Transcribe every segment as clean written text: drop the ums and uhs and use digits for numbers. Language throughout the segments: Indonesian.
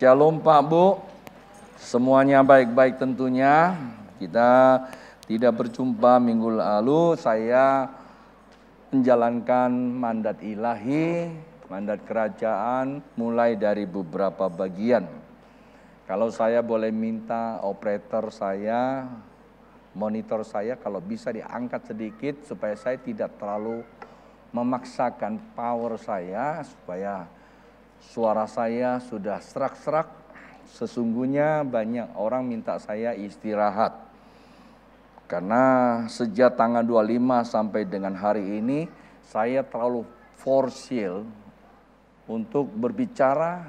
Shalom Pak Bu, semuanya baik-baik tentunya. Kita tidak berjumpa minggu lalu, saya menjalankan mandat ilahi, mandat kerajaan mulai dari beberapa bagian. Kalau saya boleh minta operator saya, monitor saya kalau bisa diangkat sedikit supaya saya tidak terlalu memaksakan power saya, supaya suara saya sudah serak-serak. Sesungguhnya banyak orang minta saya istirahat. Karena sejak tanggal 25 sampai dengan hari ini, saya terlalu forceful untuk berbicara,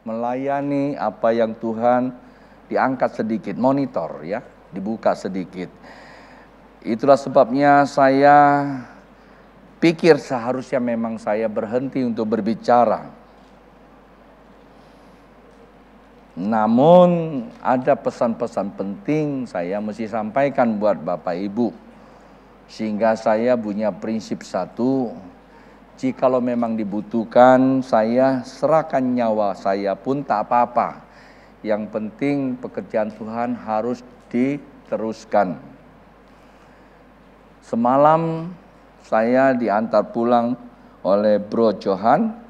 melayani apa yang Tuhan. Diangkat sedikit, monitor ya, dibuka sedikit. Itulah sebabnya saya pikir seharusnya memang saya berhenti untuk berbicara. Namun ada pesan-pesan penting saya mesti sampaikan buat Bapak Ibu. Sehingga saya punya prinsip satu, jikalau memang dibutuhkan saya serahkan nyawa saya pun tak apa-apa. Yang penting pekerjaan Tuhan harus diteruskan. Semalam saya diantar pulang oleh Bro Johan.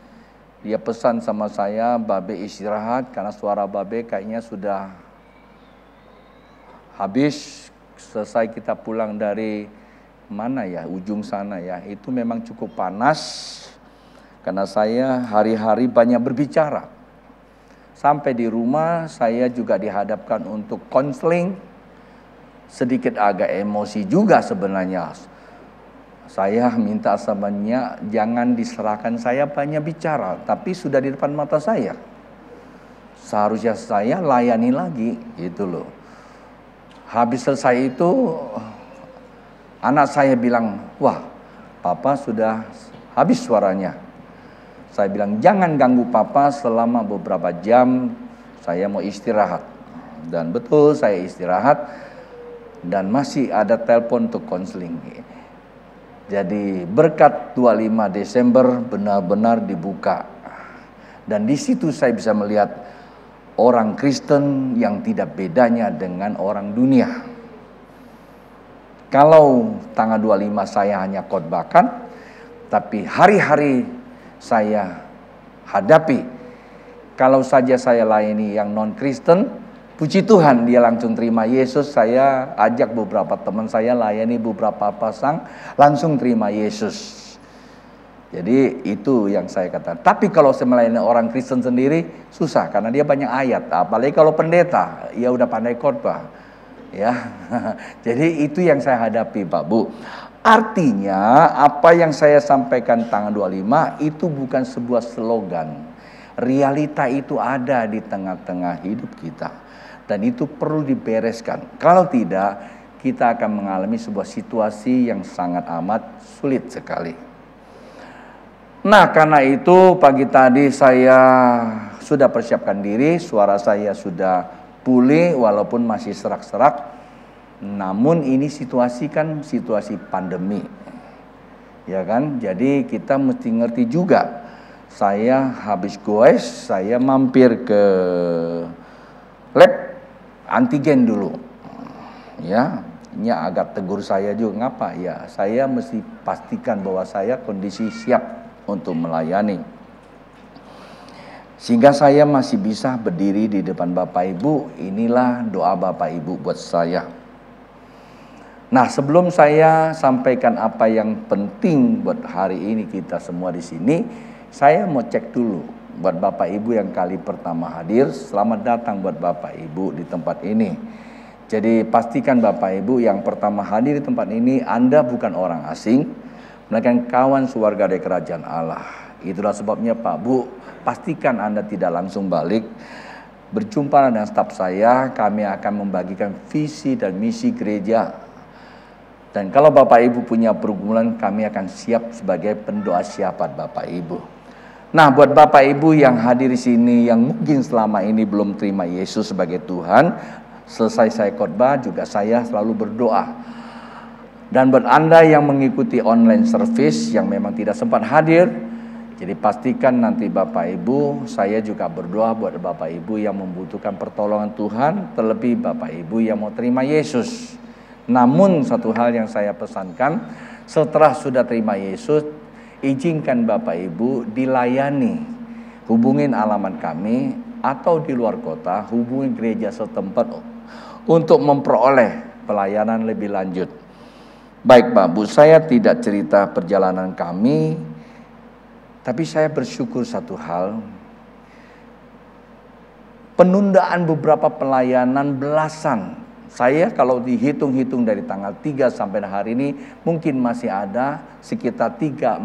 Dia pesan sama saya, Babe istirahat karena suara Babe kayaknya sudah habis. Selesai kita pulang dari mana ya, ujung sana ya, itu memang cukup panas. Karena saya hari-hari banyak berbicara. Sampai di rumah saya juga dihadapkan untuk konseling. Sedikit agak emosi juga sebenarnya. Saya minta samanya jangan diserahkan saya banyak bicara, tapi sudah di depan mata saya. Seharusnya saya layani lagi, gitu loh. Habis selesai itu, anak saya bilang, wah, Papa sudah habis suaranya. Saya bilang, jangan ganggu Papa selama beberapa jam, saya mau istirahat. Dan betul saya istirahat, dan masih ada telepon untuk konseling. Jadi berkat 25 Desember benar-benar dibuka. Dan di situ saya bisa melihat orang Kristen yang tidak bedanya dengan orang dunia. Kalau tanggal 25 saya hanya khotbahkan, tapi hari-hari saya hadapi. Kalau saja saya layani yang non-Kristen, puji Tuhan dia langsung terima Yesus. Saya ajak beberapa teman saya layani beberapa pasang, langsung terima Yesus. Jadi itu yang saya katakan. Tapi kalau saya melayani orang Kristen sendiri susah karena dia banyak ayat. Apalagi kalau pendeta, ya udah pandai khotbah. Ya. Jadi itu yang saya hadapi Pak Bu. Artinya apa yang saya sampaikan tanggal 25 itu bukan sebuah slogan. Realita itu ada di tengah-tengah hidup kita. Dan itu perlu dibereskan. Kalau tidak, kita akan mengalami sebuah situasi yang sangat amat sulit sekali. Nah, karena itu pagi tadi saya sudah persiapkan diri. Suara saya sudah pulih walaupun masih serak-serak. Namun ini situasi kan situasi pandemi. Ya kan? Jadi kita mesti ngerti juga. Saya habis goes, saya mampir ke lab antigen dulu, ya, ini agak tegur saya juga, ngapa ya, saya mesti pastikan bahwa saya kondisi siap untuk melayani, sehingga saya masih bisa berdiri di depan Bapak Ibu. Inilah doa Bapak Ibu buat saya. Nah, sebelum saya sampaikan apa yang penting buat hari ini kita semua di sini, saya mau cek dulu. Buat Bapak Ibu yang kali pertama hadir, selamat datang buat Bapak Ibu di tempat ini. Jadi pastikan Bapak Ibu yang pertama hadir di tempat ini, Anda bukan orang asing, melainkan kawan sewarga dari kerajaan Allah. Itulah sebabnya Pak Bu, pastikan Anda tidak langsung balik. Berjumpa dengan staf saya, kami akan membagikan visi dan misi gereja. Dan kalau Bapak Ibu punya pergumulan, kami akan siap sebagai pendoa syafaat Bapak Ibu. Nah, buat Bapak Ibu yang hadir di sini yang mungkin selama ini belum terima Yesus sebagai Tuhan, selesai saya khotbah juga saya selalu berdoa. Dan buat Anda yang mengikuti online service yang memang tidak sempat hadir, Jadi pastikan nanti Bapak Ibu, saya juga berdoa buat Bapak Ibu yang membutuhkan pertolongan Tuhan, terlebih Bapak Ibu yang mau terima Yesus. Namun satu hal yang saya pesankan, setelah sudah terima Yesus, izinkan Bapak Ibu dilayani. Hubungin alamat kami atau di luar kota, hubungi gereja setempat untuk memperoleh pelayanan lebih lanjut. Baik Pak Bu, saya tidak cerita perjalanan kami, tapi saya bersyukur satu hal, penundaan beberapa pelayanan belasan. Saya kalau dihitung-hitung dari tanggal 3 sampai hari ini, mungkin masih ada sekitar 30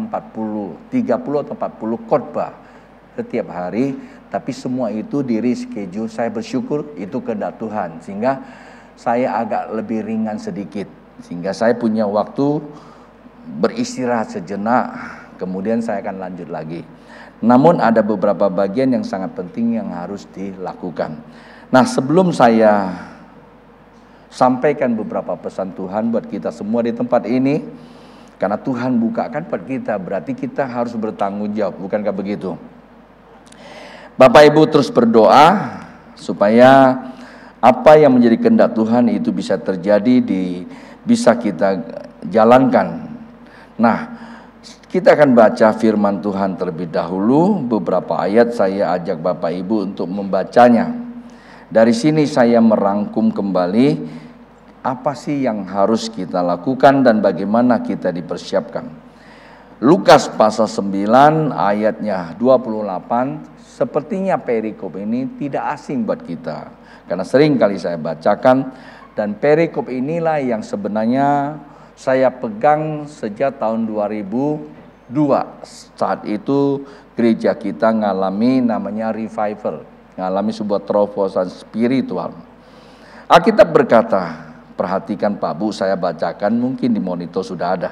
atau 40 khotbah setiap hari. Tapi semua itu di reschedule, saya bersyukur itu kehendak Tuhan. Sehingga saya agak lebih ringan sedikit. Sehingga saya punya waktu beristirahat sejenak. Kemudian saya akan lanjut lagi. Namun ada beberapa bagian yang sangat penting yang harus dilakukan. Nah, sebelum saya sampaikan beberapa pesan Tuhan buat kita semua di tempat ini, karena Tuhan bukakan buat kita, berarti kita harus bertanggung jawab, bukankah begitu? Bapak Ibu terus berdoa supaya apa yang menjadi kehendak Tuhan itu bisa terjadi, bisa kita jalankan. Nah, kita akan baca firman Tuhan terlebih dahulu. Beberapa ayat saya ajak Bapak Ibu untuk membacanya. Dari sini saya merangkum kembali apa sih yang harus kita lakukan dan bagaimana kita dipersiapkan. Lukas pasal 9 ayatnya 28, sepertinya perikop ini tidak asing buat kita. Karena sering kali saya bacakan, dan perikop inilah yang sebenarnya saya pegang sejak tahun 2002. Saat itu gereja kita ngalami namanya revival, ngalami sebuah terobosan spiritual. Alkitab berkata, perhatikan Pak Bu, saya bacakan, mungkin di monitor sudah ada.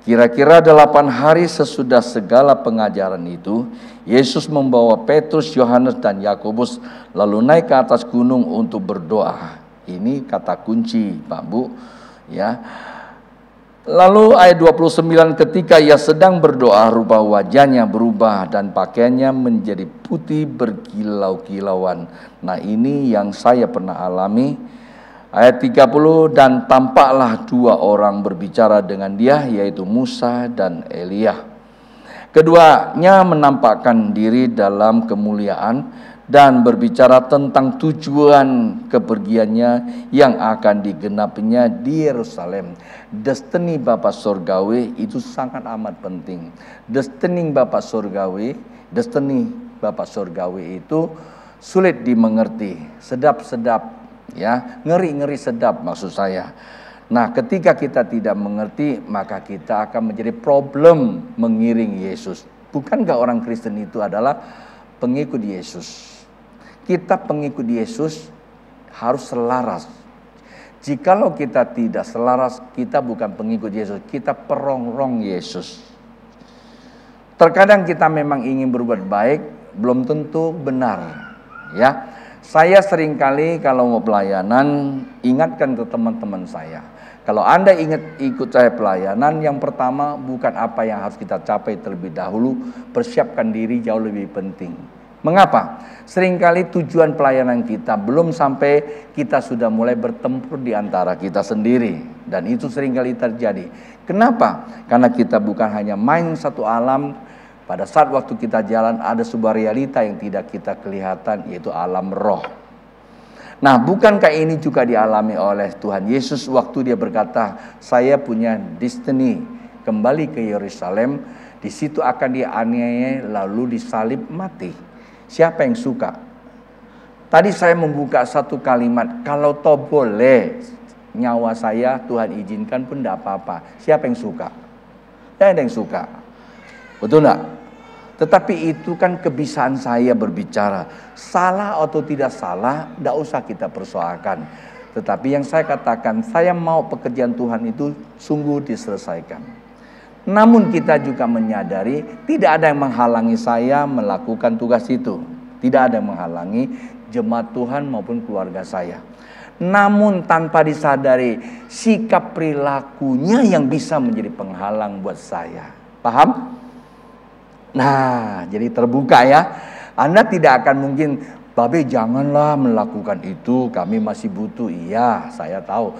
Kira-kira 8 hari sesudah segala pengajaran itu, Yesus membawa Petrus, Yohanes, dan Yakobus lalu naik ke atas gunung untuk berdoa. Ini kata kunci Pak Bu, ya. Lalu ayat 29, ketika ia sedang berdoa, rupa wajahnya berubah dan pakaiannya menjadi putih berkilau-kilauan. Nah, ini yang saya pernah alami. Ayat 30, dan tampaklah 2 orang berbicara dengan dia, yaitu Musa dan Elia. Keduanya menampakkan diri dalam kemuliaan dan berbicara tentang tujuan kepergiannya yang akan digenapinya di Yerusalem. Destiny Bapak Surgawi itu sangat amat penting. Destiny Bapak Surgawi itu sulit dimengerti, sedap-sedap, ya, ngeri-ngeri sedap maksud saya. Nah, ketika kita tidak mengerti, maka kita akan menjadi problem mengiring Yesus. Bukankah orang Kristen itu adalah pengikut Yesus? Kita pengikut Yesus harus selaras. Jikalau kita tidak selaras, kita bukan pengikut Yesus, kita perongrong Yesus. Terkadang kita memang ingin berbuat baik, belum tentu benar, ya. Saya seringkali kalau mau pelayanan, ingatkan ke teman-teman saya. Kalau Anda ikut saya pelayanan, yang pertama bukan apa yang harus kita capai terlebih dahulu, persiapkan diri jauh lebih penting. Mengapa? Seringkali tujuan pelayanan kita belum sampai, kita sudah mulai bertempur di antara kita sendiri. Dan itu seringkali terjadi. Kenapa? Karena kita bukan hanya main satu alam. Pada saat waktu kita jalan ada sebuah realita yang tidak kita kelihatan, yaitu alam roh. Nah, bukankah ini juga dialami oleh Tuhan Yesus waktu dia berkata, saya punya destiny, kembali ke Yerusalem, di situ akan dianiaya lalu disalib mati. Siapa yang suka? Tadi saya membuka satu kalimat, kalau toh boleh nyawa saya Tuhan izinkan pun tidak apa-apa. Siapa yang suka? Tidak ada yang suka. Betul enggak? Tetapi itu kan kebiasaan saya berbicara. Salah atau tidak salah, tidak usah kita persoalkan. Tetapi yang saya katakan, saya mau pekerjaan Tuhan itu sungguh diselesaikan. Namun kita juga menyadari tidak ada yang menghalangi saya melakukan tugas itu. Tidak ada yang menghalangi jemaat Tuhan maupun keluarga saya. Namun tanpa disadari, sikap perilakunya yang bisa menjadi penghalang buat saya. Paham? Nah, jadi terbuka ya. Anda tidak akan mungkin, Babe janganlah melakukan itu, kami masih butuh. Iya, saya tahu.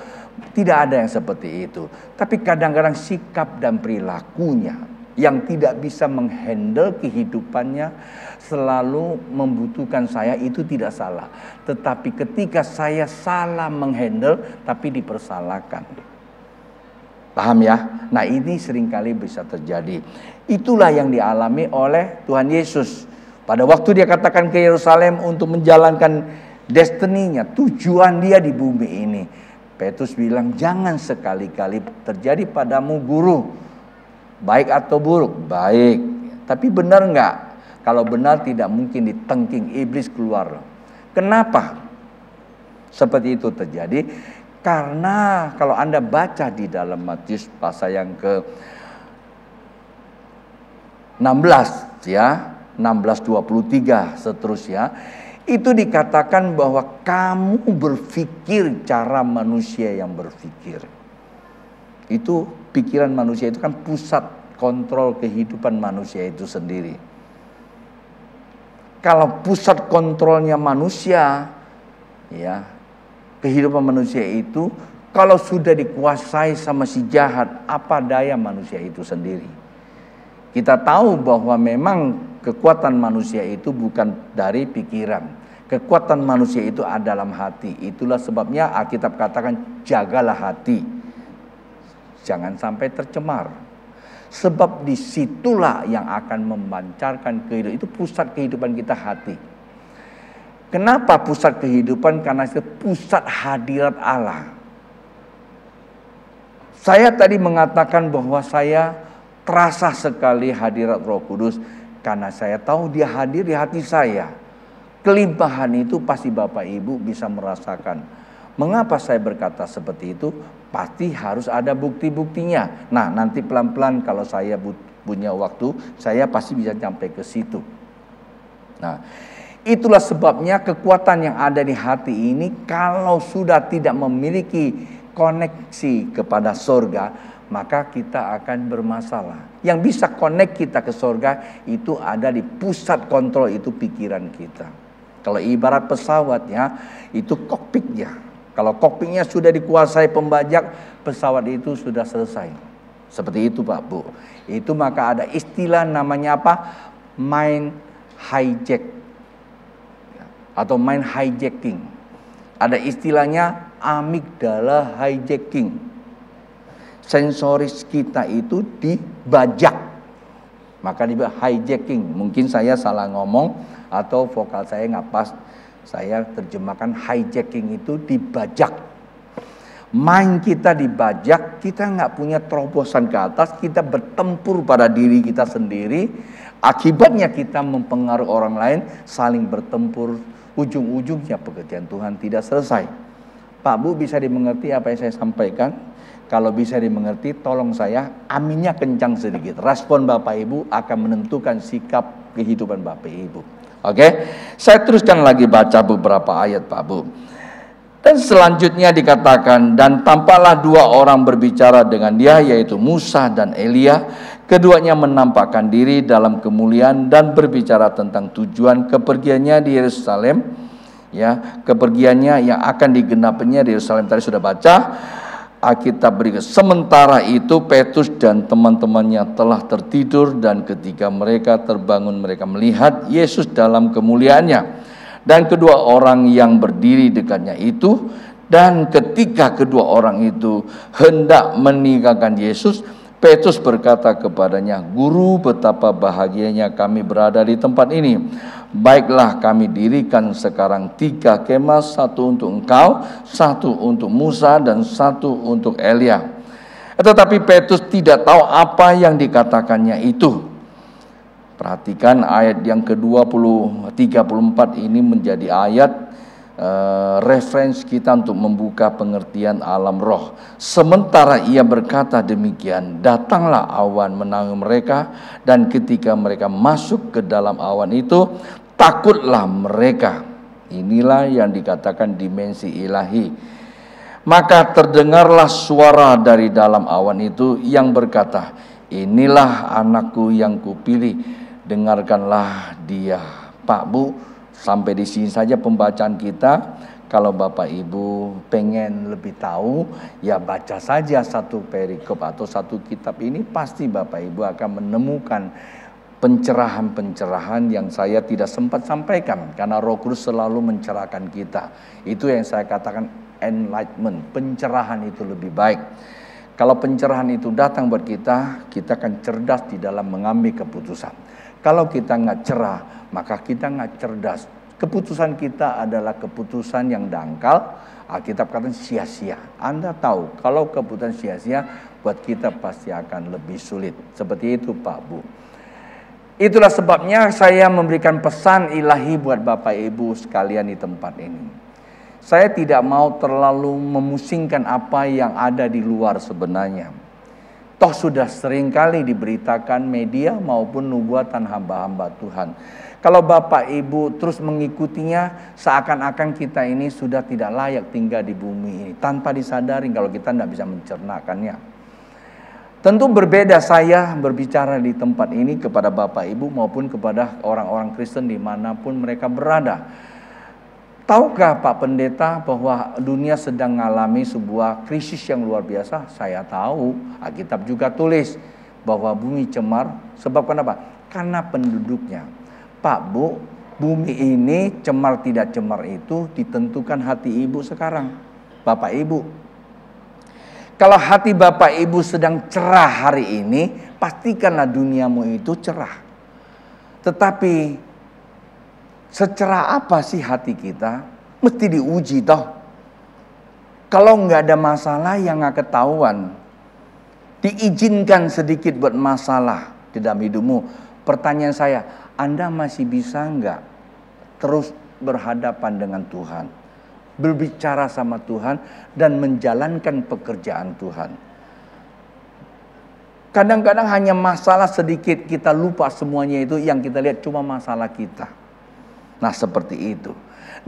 Tidak ada yang seperti itu. Tapi kadang-kadang sikap dan perilakunya yang tidak bisa menghandle kehidupannya, selalu membutuhkan saya, itu tidak salah. Tetapi ketika saya salah menghandle tapi dipersalahkan. Paham ya? Nah, ini seringkali bisa terjadi. Itulah yang dialami oleh Tuhan Yesus. Pada waktu dia katakan ke Yerusalem untuk menjalankan destininya, tujuan dia di bumi ini. Petrus bilang, jangan sekali-kali terjadi padamu guru, baik atau buruk. Baik, tapi benar enggak? Kalau benar tidak mungkin ditengking iblis keluar. Kenapa seperti itu terjadi? Karena kalau Anda baca di dalam Matius pasal yang ke 16 ya, 16:23 seterusnya, itu dikatakan bahwa kamu berpikir cara manusia yang berpikir. Itu pikiran manusia itu kan pusat kontrol kehidupan manusia itu sendiri. Kalau pusat kontrolnya manusia, ya, kehidupan manusia itu kalau sudah dikuasai sama si jahat, apa daya manusia itu sendiri? Kita tahu bahwa memang kekuatan manusia itu bukan dari pikiran. Kekuatan manusia itu ada dalam hati. Itulah sebabnya Alkitab katakan jagalah hati. Jangan sampai tercemar. Sebab disitulah yang akan memancarkan kehidupan. Itu pusat kehidupan kita, hati. Kenapa pusat kehidupan? Karena itu pusat hadirat Allah. Saya tadi mengatakan bahwa saya terasa sekali hadirat Roh Kudus karena saya tahu dia hadir di hati saya. Kelimpahan itu pasti Bapak Ibu bisa merasakan. Mengapa saya berkata seperti itu? Pasti harus ada bukti-buktinya. Nah, nanti pelan-pelan kalau saya punya waktu, saya pasti bisa sampai ke situ. Nah, itulah sebabnya kekuatan yang ada di hati ini kalau sudah tidak memiliki koneksi kepada surga, maka kita akan bermasalah. Yang bisa connect kita ke surga itu ada di pusat kontrol, itu pikiran kita. Kalau ibarat pesawatnya, itu kokpitnya. Kalau kokpitnya sudah dikuasai pembajak, pesawat itu sudah selesai. Seperti itu Pak Bu. Itu maka ada istilah namanya apa? Mind hijack. Atau mind hijacking. Ada istilahnya amigdala hijacking. Sensoris kita itu dibajak. Maka dibajak hijacking. Mungkin saya salah ngomong atau vokal saya nggak pas. Saya terjemahkan hijacking itu dibajak. Mind kita dibajak, kita nggak punya terobosan ke atas, kita bertempur pada diri kita sendiri. Akibatnya kita mempengaruhi orang lain, saling bertempur. Ujung-ujungnya pekerjaan Tuhan tidak selesai. Pak Bu, bisa dimengerti apa yang saya sampaikan? Kalau bisa dimengerti, tolong saya aminnya kencang sedikit. Respon Bapak Ibu akan menentukan sikap kehidupan Bapak Ibu. Oke, saya teruskan lagi baca beberapa ayat Pak Bu. Dan selanjutnya dikatakan, dan tampaklah dua orang berbicara dengan dia, yaitu Musa dan Elia. Keduanya menampakkan diri dalam kemuliaan dan berbicara tentang tujuan kepergiannya di Yerusalem. Ya, kepergiannya yang akan digenapinya di Yerusalem tadi sudah baca. Alkitab berikan, sementara itu Petrus dan teman-temannya telah tertidur, dan ketika mereka terbangun mereka melihat Yesus dalam kemuliaannya dan kedua orang yang berdiri dekatnya itu. Dan ketika kedua orang itu hendak meninggalkan Yesus, Petrus berkata kepadanya, Guru, betapa bahagianya kami berada di tempat ini. Baiklah, kami dirikan sekarang 3 kemah, 1 untuk engkau, 1 untuk Musa, dan 1 untuk Elia. Tetapi Petrus tidak tahu apa yang dikatakannya itu. Perhatikan ayat yang ke-34 ini menjadi ayat referensi kita untuk membuka pengertian alam roh. Sementara ia berkata demikian, datanglah awan menaungi mereka, dan ketika mereka masuk ke dalam awan itu, takutlah mereka. Inilah yang dikatakan dimensi ilahi. Maka terdengarlah suara dari dalam awan itu yang berkata, inilah anakku yang kupilih, dengarkanlah dia. Pak Bu, sampai di sini saja pembacaan kita. Kalau Bapak Ibu pengen lebih tahu, ya baca saja satu perikop atau satu kitab ini, pasti Bapak Ibu akan menemukan pencerahan-pencerahan yang saya tidak sempat sampaikan. Karena Roh Kudus selalu mencerahkan kita. Itu yang saya katakan enlightenment, pencerahan itu lebih baik. Kalau pencerahan itu datang buat kita akan cerdas di dalam mengambil keputusan. Kalau kita nggak cerah, maka kita nggak cerdas. Keputusan kita adalah keputusan yang dangkal. Alkitab katakan sia-sia. Anda tahu kalau keputusan sia-sia buat kita pasti akan lebih sulit. Seperti itu Pak Bu. Itulah sebabnya saya memberikan pesan ilahi buat Bapak Ibu sekalian di tempat ini. Saya tidak mau terlalu memusingkan apa yang ada di luar sebenarnya. Toh sudah sering kali diberitakan media maupun nubuatan hamba-hamba Tuhan. Kalau Bapak Ibu terus mengikutinya, seakan-akan kita ini sudah tidak layak tinggal di bumi ini. Tanpa disadari kalau kita tidak bisa mencernakannya. Tentu berbeda saya berbicara di tempat ini kepada Bapak Ibu maupun kepada orang-orang Kristen dimanapun mereka berada. Tahukah Pak Pendeta bahwa dunia sedang mengalami sebuah krisis yang luar biasa? Saya tahu, Alkitab juga tulis bahwa bumi cemar. Sebab kenapa? Karena penduduknya. Pak Bu, bumi ini cemar tidak cemar itu ditentukan hati ibu sekarang. Bapak Ibu, kalau hati Bapak Ibu sedang cerah hari ini, pastikanlah duniamu itu cerah. Tetapi secerah apa sih hati kita? Mesti diuji toh. Kalau nggak ada masalah yang nggak ketahuan, diizinkan sedikit buat masalah di dalam hidupmu. Pertanyaan saya, Anda masih bisa nggak terus berhadapan dengan Tuhan, berbicara sama Tuhan dan menjalankan pekerjaan Tuhan? Kadang-kadang hanya masalah sedikit kita lupa semuanya itu, yang kita lihat cuma masalah kita. Nah seperti itu.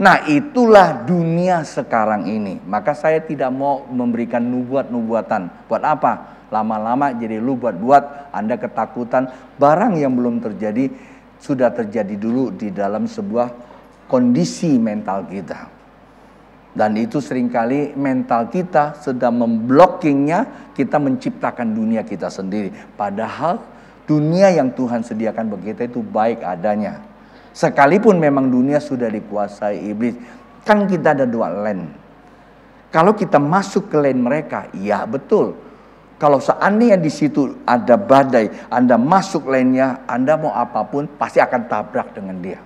Nah itulah dunia sekarang ini. Maka saya tidak mau memberikan nubuat-nubuatan. Buat apa? Lama-lama jadi lu buat-buat, Anda ketakutan. Barang yang belum terjadi, sudah terjadi dulu di dalam sebuah kondisi mental kita. Dan itu seringkali mental kita sedang memblockingnya, kita menciptakan dunia kita sendiri. Padahal dunia yang Tuhan sediakan bagi kita itu baik adanya. Sekalipun memang dunia sudah dikuasai iblis, kan kita ada dua lane. Kalau kita masuk ke lane mereka, ya betul. Kalau seandainya di situ ada badai, Anda masuk lane-nya, Anda mau apapun pasti akan tabrak dengan dia.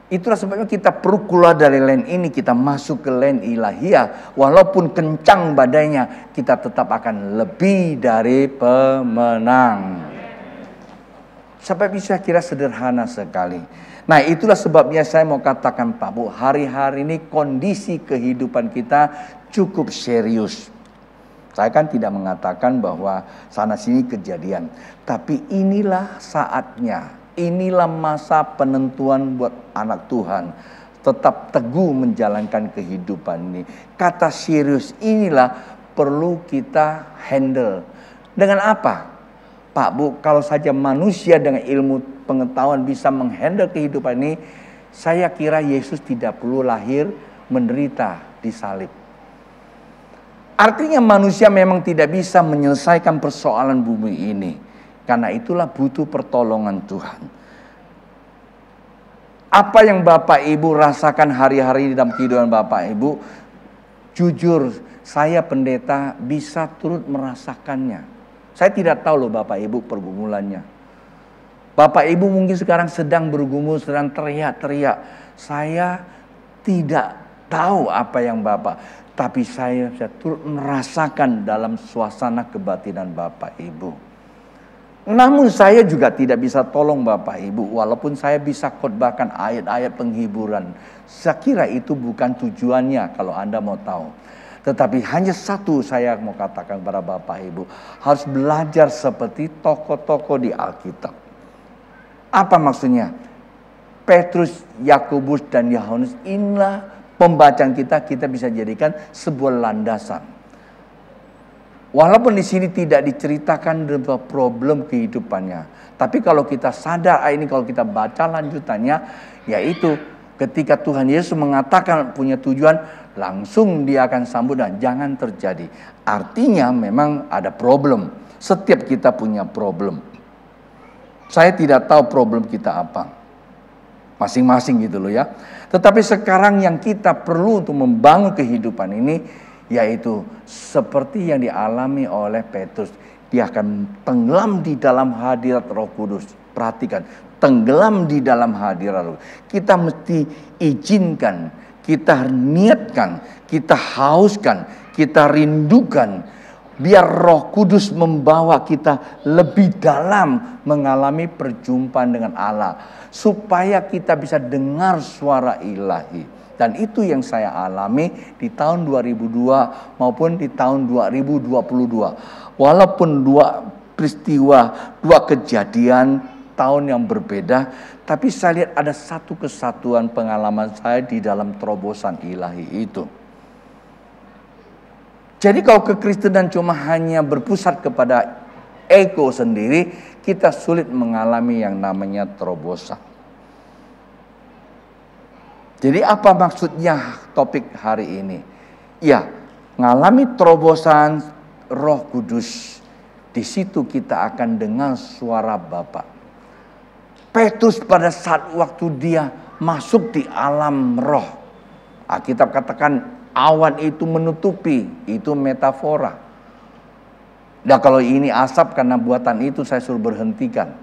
Itulah sebabnya kita perlu keluar dari lane ini, kita masuk ke lane ilahiyah. Walaupun kencang badainya, kita tetap akan lebih dari pemenang. Sampai bisa kira sederhana sekali. Nah itulah sebabnya saya mau katakan Pak Bu, hari-hari ini kondisi kehidupan kita cukup serius. Saya kan tidak mengatakan bahwa sana sini kejadian. Tapi inilah saatnya. Inilah masa penentuan buat anak Tuhan. Tetap teguh menjalankan kehidupan ini. Kata serius inilah perlu kita handle. Dengan apa? Pak Bu, kalau saja manusia dengan ilmu pengetahuan bisa menghandle kehidupan ini, saya kira Yesus tidak perlu lahir menderita di salib. Artinya manusia memang tidak bisa menyelesaikan persoalan bumi ini. Karena itulah butuh pertolongan Tuhan. Apa yang Bapak Ibu rasakan hari-hari dalam kehidupan Bapak Ibu, jujur saya pendeta bisa turut merasakannya. Saya tidak tahu loh Bapak Ibu pergumulannya. Bapak Ibu mungkin sekarang sedang bergumul, sedang teriak-teriak. Saya tidak tahu apa yang Bapak, tapi saya turut merasakan dalam suasana kebatinan Bapak Ibu. Namun saya juga tidak bisa tolong Bapak Ibu, walaupun saya bisa khotbahkan ayat-ayat penghiburan. Saya kira itu bukan tujuannya kalau Anda mau tahu. Tetapi hanya satu saya mau katakan kepada Bapak Ibu, harus belajar seperti tokoh-tokoh di Alkitab. Apa maksudnya? Petrus, Yakobus dan Yohanes, inilah pembacaan kita bisa jadikan sebuah landasan. Walaupun di sini tidak diceritakan tentang problem kehidupannya, tapi kalau kita sadar ini, kalau kita baca lanjutannya, yaitu ketika Tuhan Yesus mengatakan punya tujuan, langsung dia akan sambut dan jangan terjadi. Artinya memang ada problem. Setiap kita punya problem. Saya tidak tahu problem kita apa. Masing-masing gitu loh ya. Tetapi sekarang yang kita perlu untuk membangun kehidupan ini, yaitu seperti yang dialami oleh Petrus. Dia akan tenggelam di dalam hadirat Roh Kudus. Perhatikan, tenggelam di dalam hadirat Roh Kudus. Kita mesti izinkan, kita niatkan, kita hauskan, kita rindukan. Biar Roh Kudus membawa kita lebih dalam mengalami perjumpaan dengan Allah. Supaya kita bisa dengar suara ilahi. Dan itu yang saya alami di tahun 2002 maupun di tahun 2022. Walaupun dua peristiwa, dua kejadian tahun yang berbeda, tapi saya lihat ada satu kesatuan pengalaman saya di dalam terobosan ilahi itu. Jadi kalau kekristenan cuma hanya berpusat kepada ego sendiri, kita sulit mengalami yang namanya terobosan. Jadi apa maksudnya topik hari ini? Ya, mengalami terobosan Roh Kudus. Di situ kita akan dengar suara Bapa. Petrus pada saat waktu dia masuk di alam roh, Alkitab katakan awan itu menutupi, itu metafora. Nah kalau ini asap karena buatan itu saya suruh berhentikan.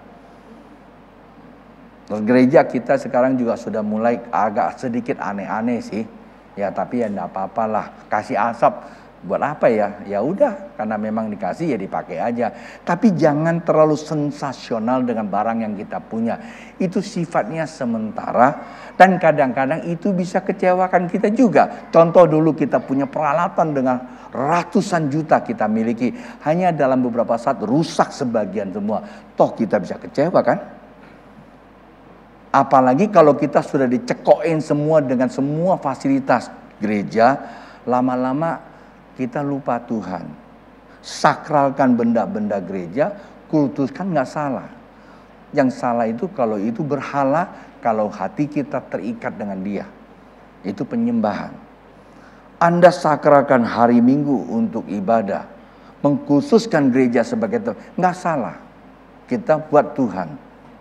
Terus gereja kita sekarang juga sudah mulai agak sedikit aneh-aneh sih. Ya tapi ya enggak apa-apalah. Kasih asap buat apa ya? Ya udah, karena memang dikasih ya dipakai aja. Tapi jangan terlalu sensasional dengan barang yang kita punya. Itu sifatnya sementara dan kadang-kadang itu bisa kecewakan kita juga. Contoh dulu kita punya peralatan dengan ratusan juta kita miliki. Hanya dalam beberapa saat rusak sebagian semua. Toh kita bisa kecewa kan? Apalagi kalau kita sudah dicekokin semua dengan semua fasilitas gereja, lama-lama kita lupa Tuhan. Sakralkan benda-benda gereja, kultuskan nggak salah. Yang salah itu kalau itu berhala, kalau hati kita terikat dengan dia. Itu penyembahan. Anda sakralkan hari Minggu untuk ibadah, mengkhususkan gereja sebagai Tuhan, nggak salah. Kita buat Tuhan,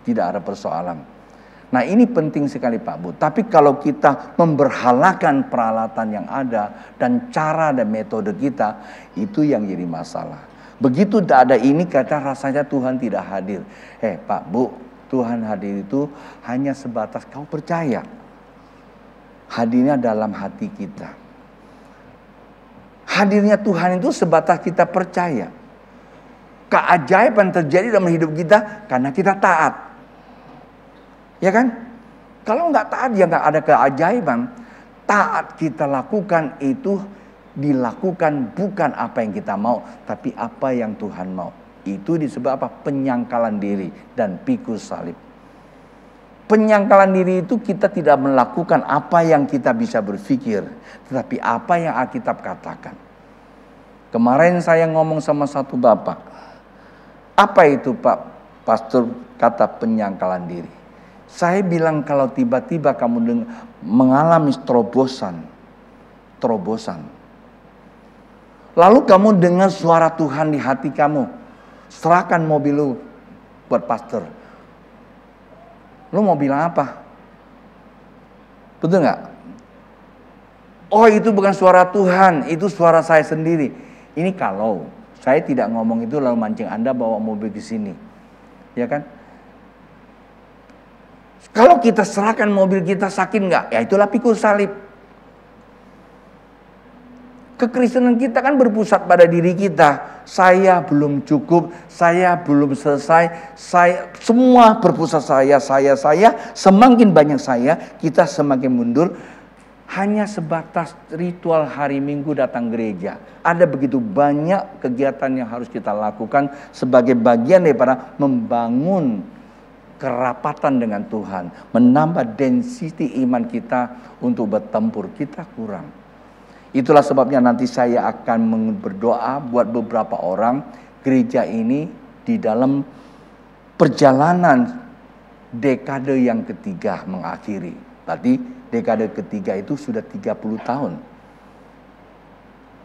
tidak ada persoalan. Nah ini penting sekali Pak Bu. Tapi kalau kita memberhalakan peralatan yang ada dan cara dan metode kita, itu yang jadi masalah. Begitu tidak ada ini kata rasanya Tuhan tidak hadir. Pak Bu, Tuhan hadir itu hanya sebatas kau percaya. Hadirnya dalam hati kita. Hadirnya Tuhan itu sebatas kita percaya. Keajaiban terjadi dalam hidup kita karena kita taat. Ya kan? Kalau nggak taat ya nggak ada keajaiban. Taat kita lakukan itu dilakukan bukan apa yang kita mau, tapi apa yang Tuhan mau. Itu disebut apa? Penyangkalan diri dan pikul salib. Penyangkalan diri itu kita tidak melakukan apa yang kita bisa berpikir, tetapi apa yang Alkitab katakan. Kemarin saya ngomong sama satu bapak. Apa itu Pak Pastor kata penyangkalan diri? Saya bilang kalau tiba-tiba kamu mengalami terobosan. Lalu kamu dengar suara Tuhan di hati kamu. Serahkan mobil lu buat pastor. Lu mau bilang apa? Betul nggak? Oh itu bukan suara Tuhan, itu suara saya sendiri. Ini kalau saya tidak ngomong itu lalu mancing Anda bawa mobil ke sini. Ya kan? Kalau kita serahkan mobil kita sakit nggak? Ya itulah pikul salib. Kekristenan kita kan berpusat pada diri kita. Saya belum cukup, saya belum selesai, saya semua berpusat saya. Semakin banyak saya, kita semakin mundur. Hanya sebatas ritual hari Minggu datang gereja. Ada begitu banyak kegiatan yang harus kita lakukan sebagai bagian daripada membangun kerapatan dengan Tuhan, menambah density iman kita untuk bertempur. Kita kurang. Itulah sebabnya nanti saya akan berdoa buat beberapa orang gereja ini di dalam perjalanan dekade yang ketiga mengakhiri. Berarti dekade ketiga itu sudah 30 tahun.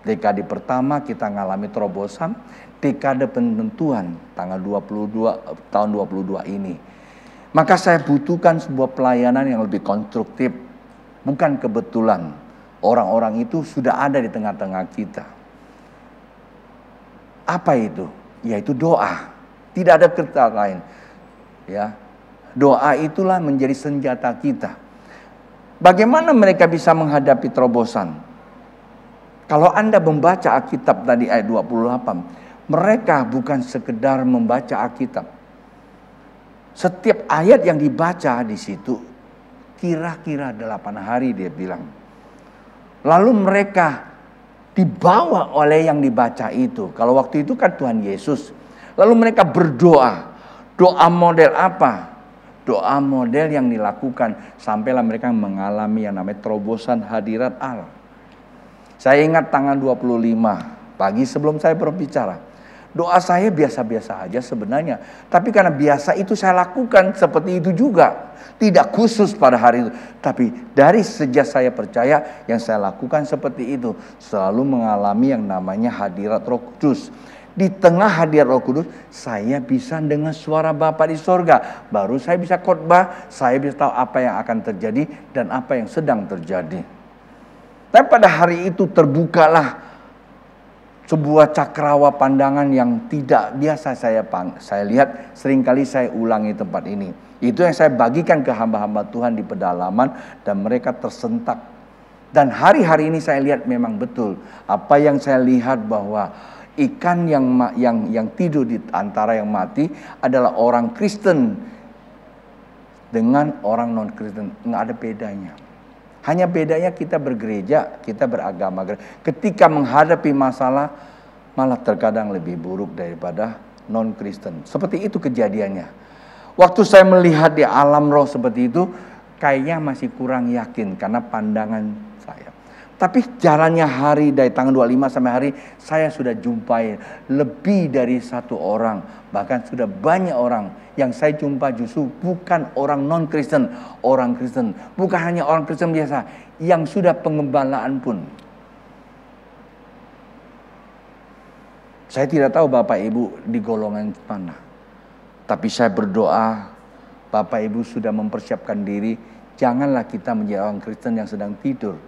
Dekade pertama kita mengalami terobosan, dekade penentuan tanggal 22 tahun 22 ini. Maka saya butuhkan sebuah pelayanan yang lebih konstruktif. Bukan kebetulan orang-orang itu sudah ada di tengah-tengah kita. Apa itu? Yaitu doa. Tidak ada kata lain. Ya. Doa itulah menjadi senjata kita. Bagaimana mereka bisa menghadapi terobosan? Kalau Anda membaca Alkitab tadi ayat 28, mereka bukan sekedar membaca Alkitab. Setiap ayat yang dibaca di situ kira-kira 8 hari dia bilang. Lalu mereka dibawa oleh yang dibaca itu. Kalau waktu itu kan Tuhan Yesus. Lalu mereka berdoa. Doa model apa? Doa model yang dilakukan sampailah mereka mengalami yang namanya terobosan hadirat Allah. Saya ingat tanggal 25 pagi sebelum saya berbicara. Doa saya biasa-biasa aja sebenarnya. Tapi karena biasa itu saya lakukan seperti itu juga. Tidak khusus pada hari itu. Tapi dari sejak saya percaya yang saya lakukan seperti itu. Selalu mengalami yang namanya hadirat Roh Kudus. Di tengah hadirat Roh Kudus saya bisa dengar suara Bapa di sorga. Baru saya bisa khotbah. Saya bisa tahu apa yang akan terjadi dan apa yang sedang terjadi. Tapi pada hari itu terbukalah sebuah cakrawa pandangan yang tidak biasa saya lihat. Seringkali saya ulangi tempat ini. Itu yang saya bagikan ke hamba-hamba Tuhan di pedalaman. Dan mereka tersentak. Dan hari-hari ini saya lihat memang betul. Apa yang saya lihat bahwa ikan yang tidur di antara yang mati adalah orang Kristen dengan orang non-Kristen. Nggak ada bedanya. Hanya bedanya kita bergereja, kita beragama. Ketika menghadapi masalah, malah terkadang lebih buruk daripada non-Kristen. Seperti itu kejadiannya. Waktu saya melihat di alam roh seperti itu, kayaknya masih kurang yakin karena pandangan saya. Tapi jalannya hari dari tanggal 25 sampai hari, saya sudah jumpai lebih dari 1 orang. Bahkan sudah banyak orang yang saya jumpa justru bukan orang non-Kristen, orang Kristen. Bukan hanya orang Kristen biasa, yang sudah pengembalaan pun. Saya tidak tahu Bapak Ibu di golongan mana. Tapi saya berdoa, Bapak Ibu sudah mempersiapkan diri. Janganlah kita menjadi orang Kristen yang sedang tidur.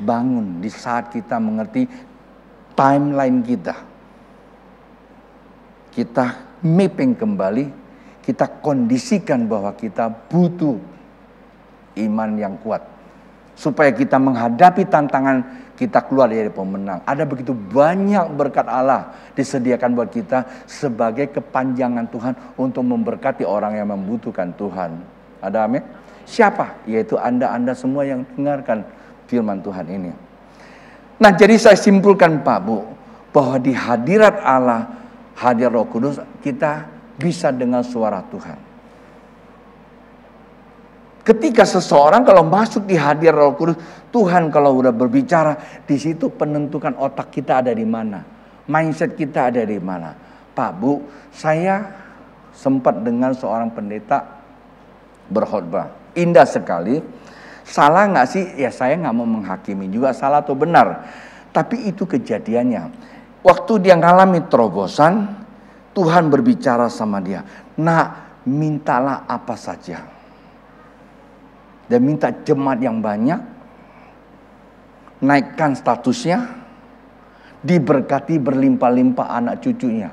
Bangun di saat kita mengerti timeline kita. Kita mapping kembali. Kita kondisikan bahwa kita butuh iman yang kuat. Supaya kita menghadapi tantangan, kita keluar dari pemenang. Ada begitu banyak berkat Allah disediakan buat kita sebagai kepanjangan Tuhan untuk memberkati orang yang membutuhkan Tuhan. Ada amin? Siapa? Yaitu Anda semua yang dengarkan firman Tuhan ini. Nah, jadi saya simpulkan Pak Bu, bahwa di hadirat Allah, hadirat Roh Kudus, kita bisa dengar suara Tuhan. Ketika seseorang kalau masuk di hadirat Roh Kudus, Tuhan kalau udah berbicara, di situ penentukan otak kita ada di mana, mindset kita ada di mana. Pak Bu, saya sempat dengar seorang pendeta berkhotbah, indah sekali. Salah nggak sih? Ya saya nggak mau menghakimi juga salah atau benar. Tapi itu kejadiannya. Waktu dia ngalami terobosan, Tuhan berbicara sama dia. Nah, mintalah apa saja. Dan minta jemaat yang banyak. Naikkan statusnya. Diberkati berlimpah-limpah anak cucunya.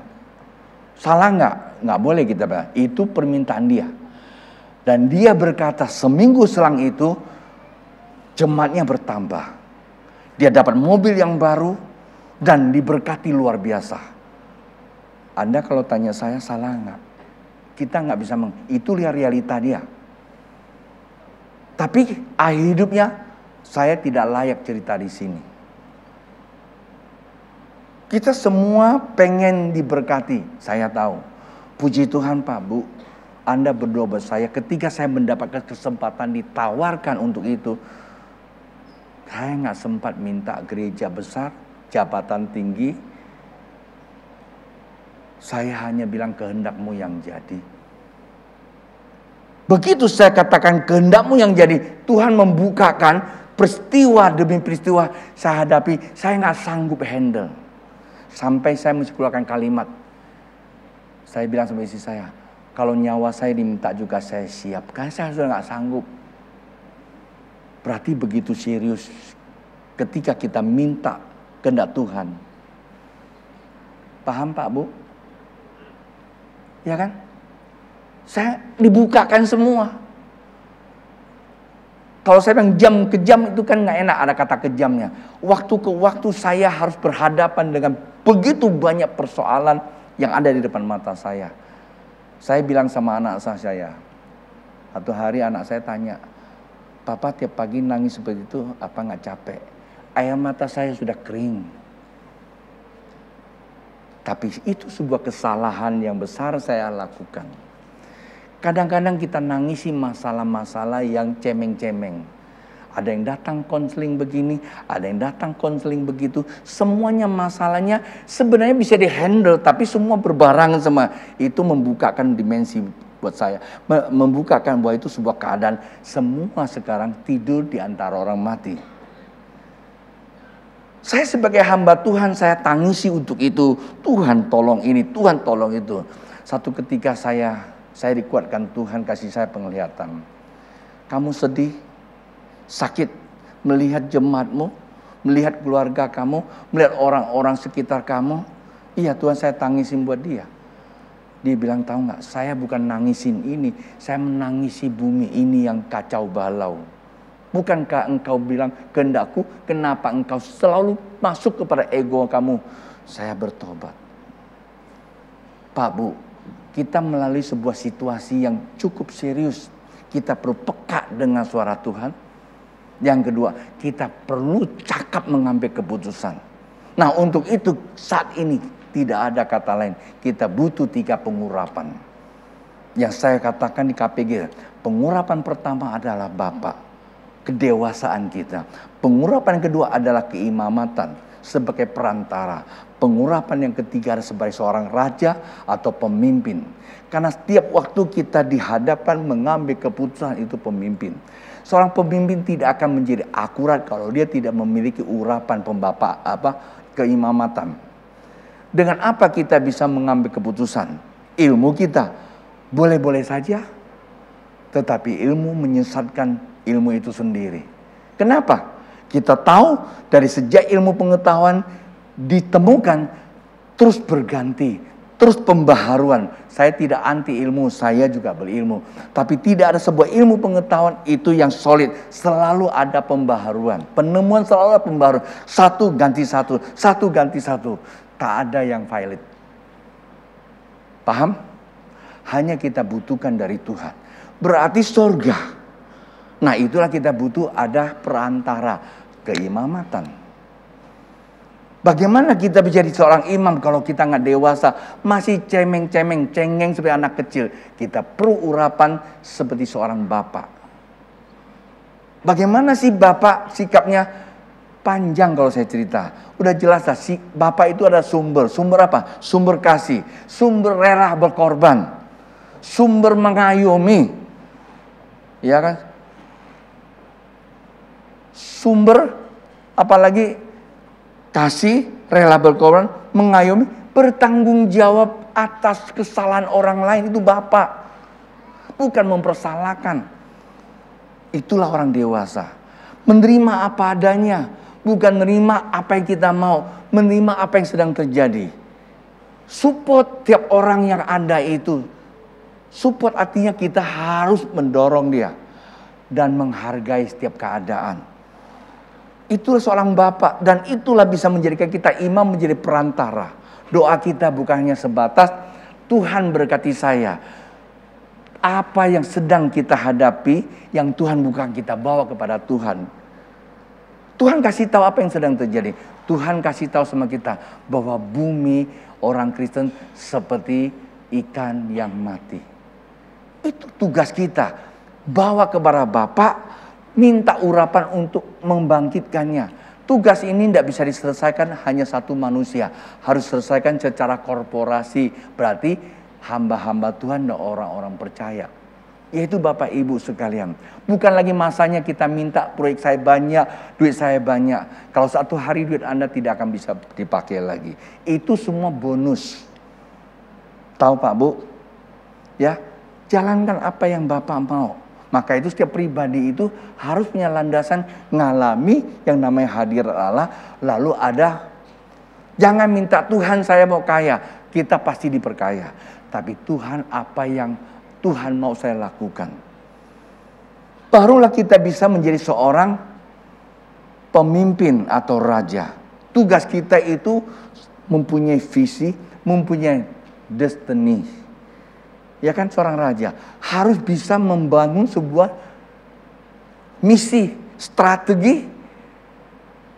Salah nggak? Nggak boleh kita bilang. Itu permintaan dia. Dan dia berkata seminggu selang itu, jemaatnya bertambah. Dia dapat mobil yang baru dan diberkati luar biasa. Anda kalau tanya saya salah nggak? Kita nggak bisa itu lihat realita dia. Tapi akhir hidupnya saya tidak layak cerita di sini. Kita semua pengen diberkati, saya tahu. Puji Tuhan Pak Bu, Anda berdoa buat saya ketika saya mendapatkan kesempatan ditawarkan untuk itu. Saya nggak sempat minta gereja besar, jabatan tinggi. Saya hanya bilang kehendakmu yang jadi. Begitu saya katakan kehendakmu yang jadi, Tuhan membukakan peristiwa demi peristiwa saya hadapi. Saya nggak sanggup handle. Sampai saya mesti keluarkan kalimat. Saya bilang sama istri saya, kalau nyawa saya diminta juga saya siap. Karena saya sudah nggak sanggup. Berarti begitu serius ketika kita minta kehendak Tuhan. Paham Pak Bu? Ya kan? Saya dibukakan semua. Kalau saya bilang jam ke jam itu kan nggak enak ada kata kejamnya. Waktu ke waktu saya harus berhadapan dengan begitu banyak persoalan yang ada di depan mata saya. Saya bilang sama anak saya. Satu hari anak saya tanya, Papa tiap pagi nangis seperti itu, apa nggak capek? Air mata saya sudah kering. Tapi itu sebuah kesalahan yang besar saya lakukan. Kadang-kadang kita nangisi masalah-masalah yang cemeng-cemeng. Ada yang datang konseling begini, ada yang datang konseling begitu. Semuanya masalahnya sebenarnya bisa dihandle, tapi semua berbarengan sama. Itu membukakan dimensi buat saya, membukakan bahwa itu sebuah keadaan semua sekarang tidur di antara orang mati. Saya sebagai hamba Tuhan, saya tangisi untuk itu. Tuhan tolong ini, Tuhan tolong itu. Satu ketika saya dikuatkan Tuhan, kasih saya penglihatan. Kamu sedih, sakit, melihat jemaatmu, melihat keluarga kamu, melihat orang-orang sekitar kamu. Iya Tuhan, saya tangisin buat dia. Dia bilang, tahu nggak, saya bukan nangisin ini, saya menangisi bumi ini yang kacau balau. Bukankah engkau bilang kehendakku, kenapa engkau selalu masuk kepada ego kamu? Saya bertobat. Pak Bu, kita melalui sebuah situasi yang cukup serius. Kita perlu peka dengan suara Tuhan. Yang kedua, kita perlu cakap mengambil keputusan. Nah untuk itu saat ini tidak ada kata lain. Kita butuh 3 pengurapan. Yang saya katakan di KPG, pengurapan pertama adalah Bapa, kedewasaan kita. Pengurapan kedua adalah keimamatan sebagai perantara. Pengurapan yang ketiga adalah sebagai seorang raja atau pemimpin. Karena setiap waktu kita dihadapkan mengambil keputusan itu pemimpin. Seorang pemimpin tidak akan menjadi akurat kalau dia tidak memiliki urapan keimamatan. Dengan apa kita bisa mengambil keputusan? Ilmu kita boleh-boleh saja, tetapi ilmu menyesatkan ilmu itu sendiri. Kenapa? Kita tahu dari sejak ilmu pengetahuan ditemukan terus berganti, terus pembaharuan. Saya tidak anti ilmu, saya juga berilmu. Tapi tidak ada sebuah ilmu pengetahuan itu yang solid. Selalu ada pembaharuan. Penemuan selalu ada pembaharuan. Satu ganti satu, satu ganti satu. Tak ada yang valid. Paham? Hanya kita butuhkan dari Tuhan. Berarti surga. Nah itulah kita butuh ada perantara, keimamatan. Bagaimana kita bisa jadi seorang imam kalau kita nggak dewasa, masih cemeng-cemeng, cengeng seperti anak kecil. Kita perlu urapan seperti seorang bapak. Bagaimana sih bapak sikapnya? Panjang kalau saya cerita. Udah jelas lah, si bapak itu ada sumber. Sumber apa? Sumber kasih. Sumber rela berkorban. Sumber mengayomi. Ya kan? Sumber apalagi kasih, rela berkorban, mengayomi, bertanggung jawab atas kesalahan orang lain. Itu bapak. Bukan mempersalahkan. Itulah orang dewasa. Menerima apa adanya. Bukan menerima apa yang kita mau. Menerima apa yang sedang terjadi. Support tiap orang yang ada itu. Support artinya kita harus mendorong dia. Dan menghargai setiap keadaan. Itulah seorang bapak. Dan itulah bisa menjadikan kita imam, menjadi perantara. Doa kita bukan hanya sebatas Tuhan berkati saya. Apa yang sedang kita hadapi, yang Tuhan bukan kita bawa kepada Tuhan. Tuhan kasih tahu apa yang sedang terjadi. Tuhan kasih tahu sama kita bahwa bumi orang Kristen seperti ikan yang mati. Itu tugas kita. Bawa kepada Bapa Minta urapan untuk membangkitkannya. Tugas ini tidak bisa diselesaikan hanya satu manusia. Harus selesaikan secara korporasi. Berarti hamba-hamba Tuhan dan orang-orang percaya. Yaitu Bapak Ibu sekalian. Bukan lagi masanya kita minta proyek saya banyak, duit saya banyak. Kalau satu hari duit Anda tidak akan bisa dipakai lagi. Itu semua bonus. Tahu Pak Bu? Ya, jalankan apa yang Bapak mau. Maka itu setiap pribadi itu harus punya landasan ngalami yang namanya hadirat Allah. Lalu ada, jangan minta Tuhan saya mau kaya. Kita pasti diperkaya. Tapi Tuhan apa yang Tuhan mau saya lakukan. Barulah kita bisa menjadi seorang pemimpin atau raja. Tugas kita itu mempunyai visi, mempunyai destiny. Ya kan, seorang raja harus bisa membangun sebuah misi, strategi.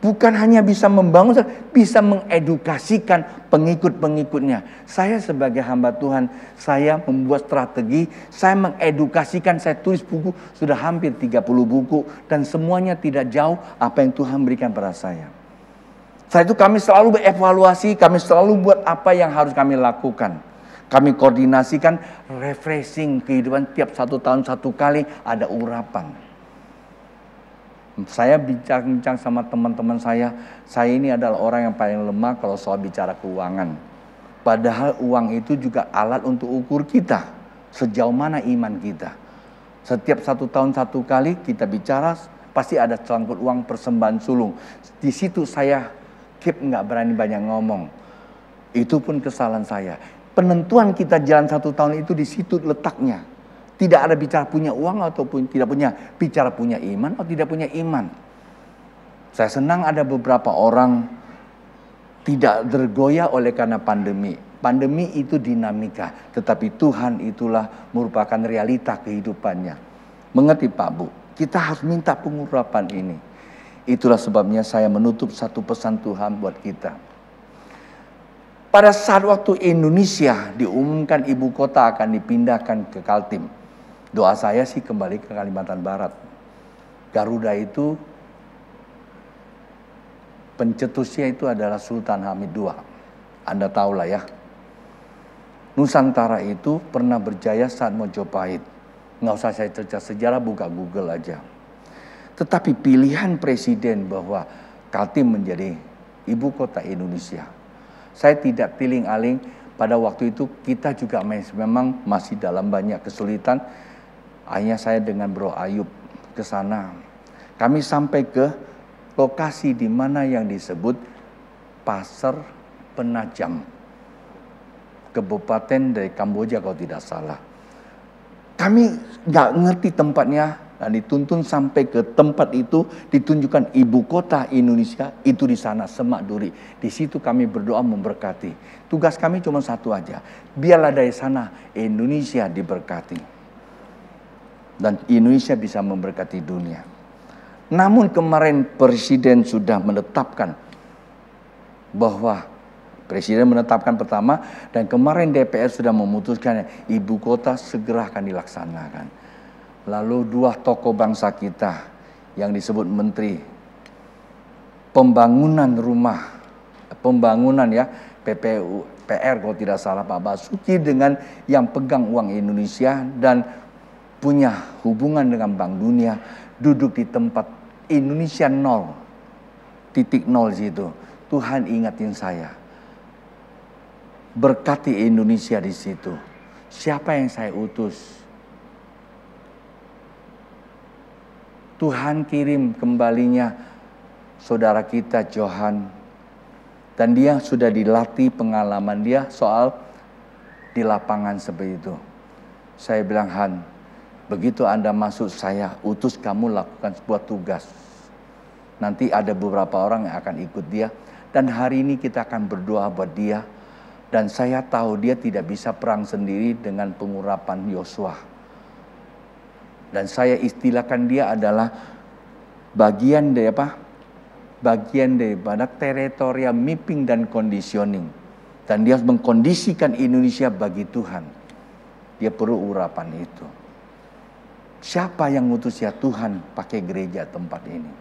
Bukan hanya bisa membangun, bisa mengedukasikan pengikut-pengikutnya. Saya sebagai hamba Tuhan, saya membuat strategi, saya mengedukasikan, saya tulis buku, sudah hampir 30 buku. Dan semuanya tidak jauh apa yang Tuhan berikan pada saya. Setelah itu kami selalu berevaluasi, kami selalu buat apa yang harus kami lakukan. Kami koordinasikan refreshing kehidupan tiap 1 tahun 1 kali ada urapan. Saya bincang-bincang sama teman-teman saya ini adalah orang yang paling lemah kalau soal bicara keuangan. Padahal uang itu juga alat untuk ukur kita, sejauh mana iman kita. Setiap 1 tahun 1 kali kita bicara, pasti ada selangkut uang persembahan sulung. Di situ saya nggak berani banyak ngomong. Itu pun kesalahan saya. Penentuan kita jalan 1 tahun itu di situ letaknya. Tidak ada bicara punya uang ataupun tidak punya. Bicara punya iman atau tidak punya iman. Saya senang ada beberapa orang tidak tergoyah oleh karena pandemi. Pandemi itu dinamika. Tetapi Tuhan itulah merupakan realita kehidupannya. Mengerti Pak Bu? Kita harus minta pengurapan ini. Itulah sebabnya saya menutup satu pesan Tuhan buat kita. Pada saat waktu Indonesia diumumkan ibu kota akan dipindahkan ke Kaltim. Doa saya sih kembali ke Kalimantan Barat. Garuda itu pencetusnya itu adalah Sultan Hamid II. Anda tahulah ya. Nusantara itu pernah berjaya saat Mojopahit. Nggak usah saya cerita sejarah, buka Google aja. Tetapi pilihan presiden bahwa Kaltim menjadi ibu kota Indonesia. Saya tidak tiling-aling, pada waktu itu kita juga memang masih dalam banyak kesulitan. Akhirnya saya dengan Bro Ayub ke sana. Kami sampai ke lokasi di mana yang disebut Pasar Penajam. Kabupaten dari Kamboja kalau tidak salah. Kami nggak ngerti tempatnya. Dan dituntun sampai ke tempat itu, ditunjukkan ibu kota Indonesia, itu di sana, Semak Duri. Di situ kami berdoa memberkati. Tugas kami cuma satu aja, biarlah dari sana Indonesia diberkati. Dan Indonesia bisa memberkati dunia. Namun kemarin Presiden sudah menetapkan bahwa Presiden menetapkan pertama, dan kemarin DPR sudah memutuskan ibu kota segera akan dilaksanakan. Lalu 2 tokoh bangsa kita yang disebut Menteri Pembangunan Rumah, Pembangunan ya, PPUPR kalau tidak salah Pak Basuki dengan yang pegang uang Indonesia dan punya hubungan dengan Bank Dunia, duduk di tempat Indonesia 0.0 situ. Tuhan ingatin saya. Berkati Indonesia di situ. Siapa yang saya utus? Tuhan kirim kembalinya saudara kita Johan. Dan dia sudah dilatih pengalaman dia soal di lapangan seperti itu. Saya bilang, Han, begitu Anda masuk saya utus kamu lakukan sebuah tugas. Nanti ada beberapa orang yang akan ikut dia. Dan hari ini kita akan berdoa buat dia. Dan saya tahu dia tidak bisa perang sendiri dengan pengurapan Yosua. Dan saya istilahkan dia adalah bagian dari apa? Bagian daripada teritorial mapping dan conditioning. Dan dia harus mengkondisikan Indonesia bagi Tuhan. Dia perlu urapan itu. Siapa yang ngutus ya? Tuhan pakai gereja tempat ini.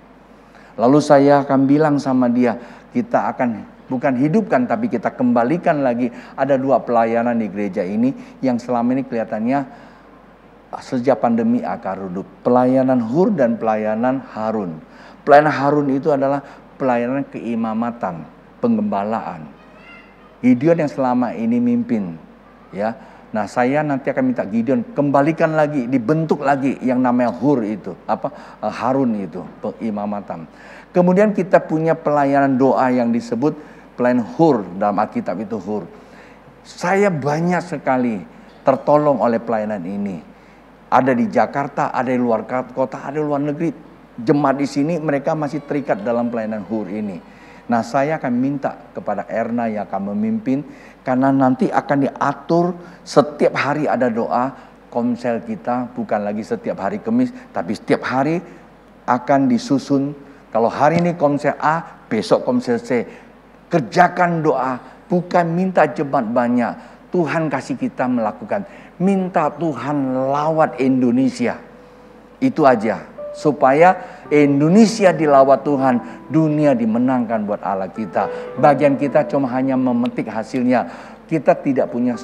Lalu saya akan bilang sama dia, kita akan bukan hidupkan tapi kita kembalikan lagi. Ada 2 pelayanan di gereja ini yang selama ini kelihatannya sejak pandemi akan redup. Pelayanan Hur dan pelayanan Harun. Pelayanan Harun itu adalah pelayanan keimamatan, penggembalaan. Gideon yang selama ini mimpin, ya. Nah, saya nanti akan minta Gideon kembalikan lagi, dibentuk lagi yang namanya Hur itu, Harun itu, imamatan. Kemudian kita punya pelayanan doa yang disebut pelayanan Hur, dalam Alkitab itu Hur. Saya banyak sekali tertolong oleh pelayanan ini. Ada di Jakarta, ada di luar kota, ada di luar negeri. Jemaat di sini mereka masih terikat dalam pelayanan Hur ini. Nah, saya akan minta kepada Erna yang akan memimpin, karena nanti akan diatur setiap hari ada doa. Komsel kita bukan lagi setiap hari Kamis, tapi setiap hari akan disusun. Kalau hari ini komsel A, besok komsel C. Kerjakan doa, bukan minta jemaat banyak. Tuhan kasih kita melakukan. Minta Tuhan lawat Indonesia. Itu aja. Supaya Indonesia dilawat Tuhan, dunia dimenangkan buat Allah kita. Bagian kita cuma hanya memetik hasilnya. Kita tidak punya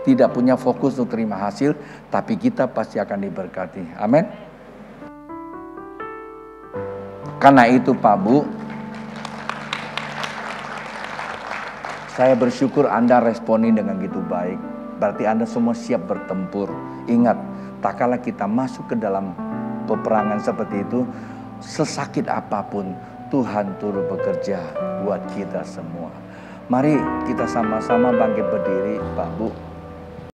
tidak punya fokus untuk terima hasil, tapi kita pasti akan diberkati. Amin. Karena itu Pak Bu, saya bersyukur Anda responin dengan gitu baik. Berarti Anda semua siap bertempur. Ingat, tak kala kita masuk ke dalam peperangan seperti itu, sesakit apapun Tuhan turut bekerja buat kita semua. Mari kita sama-sama bangkit berdiri, Pak Bu.